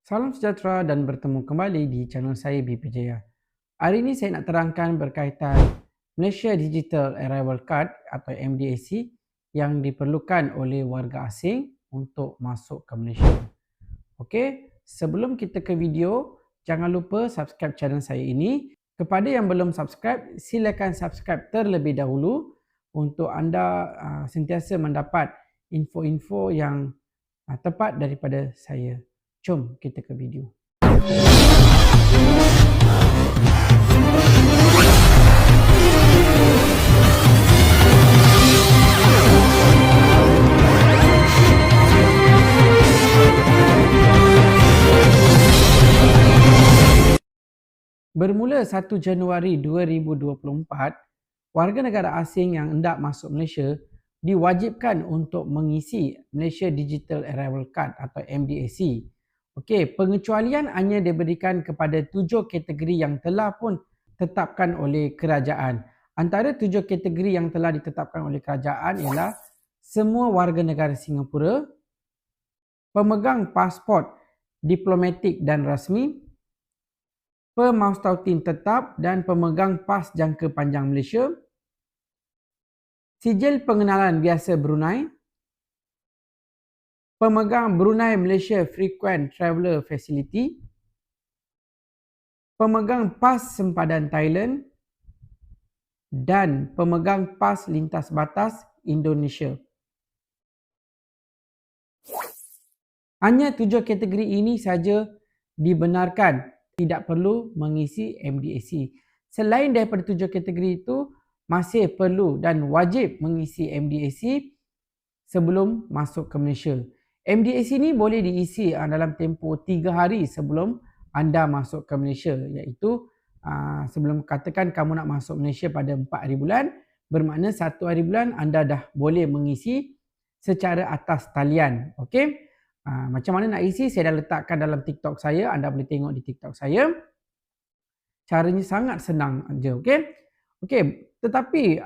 Salam sejahtera dan bertemu kembali di channel saya BP Jaya. Hari ini saya nak terangkan berkaitan Malaysia Digital Arrival Card atau MDAC yang diperlukan oleh warga asing untuk masuk ke Malaysia. Okey, sebelum kita ke video, jangan lupa subscribe channel saya ini. Kepada yang belum subscribe, silakan subscribe terlebih dahulu untuk anda sentiasa mendapat info-info yang tepat daripada saya. Jom kita ke video. Bermula 1 Januari 2024, warga negara asing yang hendak masuk Malaysia diwajibkan untuk mengisi Malaysia Digital Arrival Card atau MDAC. Okey, pengecualian hanya diberikan kepada 7 kategori yang telah pun ditetapkan oleh kerajaan. Antara 7 kategori yang telah ditetapkan oleh kerajaan ialah semua warga negara Singapura, pemegang pasport diplomatik dan rasmi, pemaustautin tetap dan pemegang pas jangka panjang Malaysia, sijil pengenalan biasa Brunei, pemegang Brunei Malaysia Frequent Traveller Facility, pemegang pas sempadan Thailand dan pemegang pas lintas batas Indonesia. Hanya 7 kategori ini saja dibenarkan tidak perlu mengisi MDAC. Selain daripada 7 kategori itu, masih perlu dan wajib mengisi MDAC sebelum masuk ke Malaysia. MDAC ni boleh diisi dalam tempoh 3 hari sebelum anda masuk ke Malaysia, iaitu sebelum katakan kamu nak masuk Malaysia pada 4 hari bulan, bermakna 1 hari bulan anda dah boleh mengisi secara atas talian. Okey? Macam mana nak isi, saya dah letakkan dalam TikTok saya. Anda boleh tengok di TikTok saya. Caranya sangat senang je. Okey? Okey, tetapi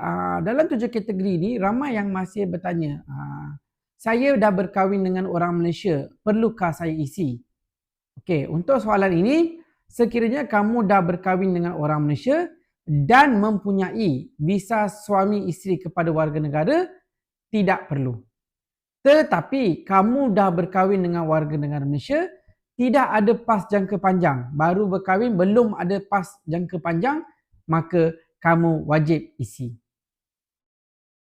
dalam 7 kategori ni ramai yang masih bertanya, saya dah berkahwin dengan orang Malaysia, perlukah saya isi? Okey, untuk soalan ini, sekiranya kamu dah berkahwin dengan orang Malaysia dan mempunyai visa suami isteri kepada warga negara, tidak perlu. Tetapi kamu dah berkahwin dengan warga negara Malaysia, tidak ada pas jangka panjang, baru berkahwin belum ada pas jangka panjang, maka kamu wajib isi.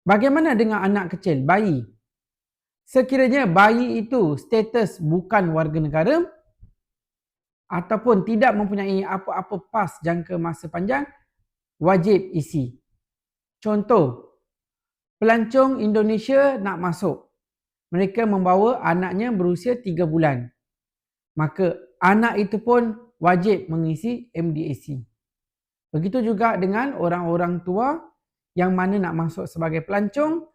Bagaimana dengan anak kecil, bayi? Sekiranya bayi itu status bukan warga negara ataupun tidak mempunyai apa-apa pas jangka masa panjang, wajib isi. Contoh, pelancong Indonesia nak masuk. Mereka membawa anaknya berusia 3 bulan. Maka anak itu pun wajib mengisi MDAC. Begitu juga dengan orang-orang tua yang mana nak masuk sebagai pelancong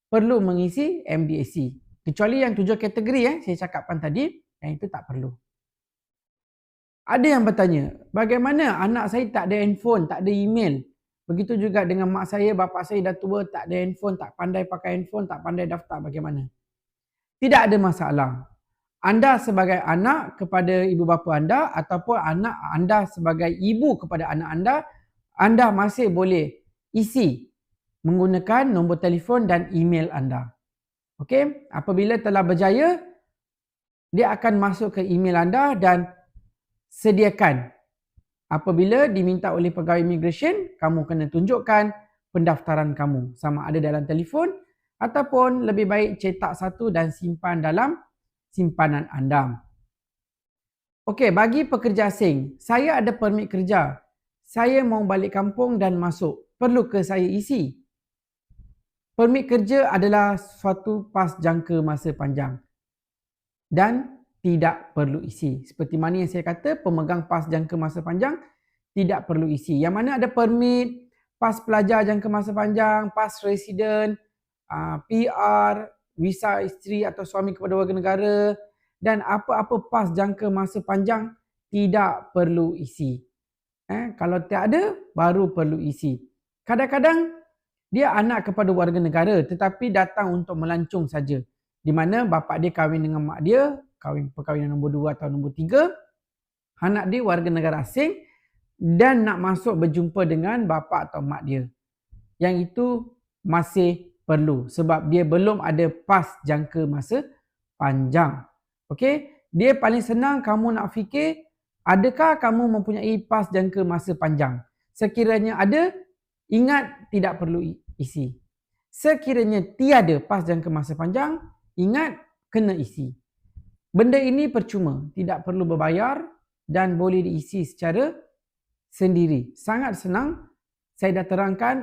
perlu mengisi MDAC. Kecuali yang 7 kategori saya cakapkan tadi, yang itu tak perlu. Ada yang bertanya, bagaimana anak saya tak ada handphone, tak ada email? Begitu juga dengan mak saya, bapa saya dah tua, tak ada handphone, tak pandai pakai handphone, tak pandai daftar, bagaimana? Tidak ada masalah. Anda sebagai anak kepada ibu bapa anda ataupun anak anda sebagai ibu kepada anak anda, anda masih boleh isi menggunakan nombor telefon dan email anda. Okey, apabila telah berjaya, dia akan masuk ke email anda dan sediakan. Apabila diminta oleh pegawai immigration, kamu kena tunjukkan pendaftaran kamu sama ada dalam telefon ataupun lebih baik cetak satu dan simpan dalam simpanan anda. Okey, bagi pekerja asing, saya ada permit kerja. Saya mau balik kampung dan masuk. Perlu ke saya isi? Permit kerja adalah suatu pas jangka masa panjang dan tidak perlu isi. Seperti mana yang saya kata, pemegang pas jangka masa panjang tidak perlu isi. Yang mana ada permit, pas pelajar jangka masa panjang, pas resident, PR, visa isteri atau suami kepada warga negara dan apa-apa pas jangka masa panjang tidak perlu isi. Kalau tak ada, baru perlu isi. Kadang-kadang dia anak kepada warga negara tetapi datang untuk melancong saja. Di mana bapa dia kahwin dengan mak dia, perkahwinan nombor 2 atau nombor 3, anak dia warga negara asing dan nak masuk berjumpa dengan bapa atau mak dia. Yang itu masih perlu sebab dia belum ada PAS jangka masa panjang. Okey, dia paling senang kamu nak fikir, adakah kamu mempunyai PAS jangka masa panjang? Sekiranya ada, ingat tidak perlu isi. Sekiranya tiada PAS jangka masa panjang, ingat kena isi. Benda ini percuma, tidak perlu berbayar dan boleh diisi secara sendiri. Sangat senang. Saya dah terangkan,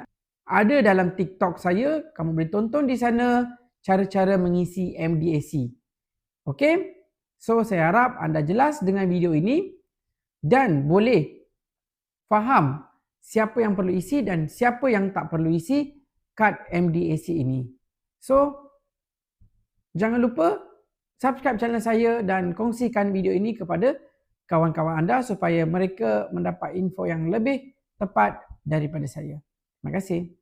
ada dalam TikTok saya, kamu boleh tonton di sana cara-cara mengisi MDAC. Okey? So saya harap anda jelas dengan video ini dan boleh faham siapa yang perlu isi dan siapa yang tak perlu isi kad MDAC ini. So, jangan lupa subscribe channel saya dan kongsikan video ini kepada kawan-kawan anda supaya mereka mendapat info yang lebih tepat daripada saya. Terima kasih.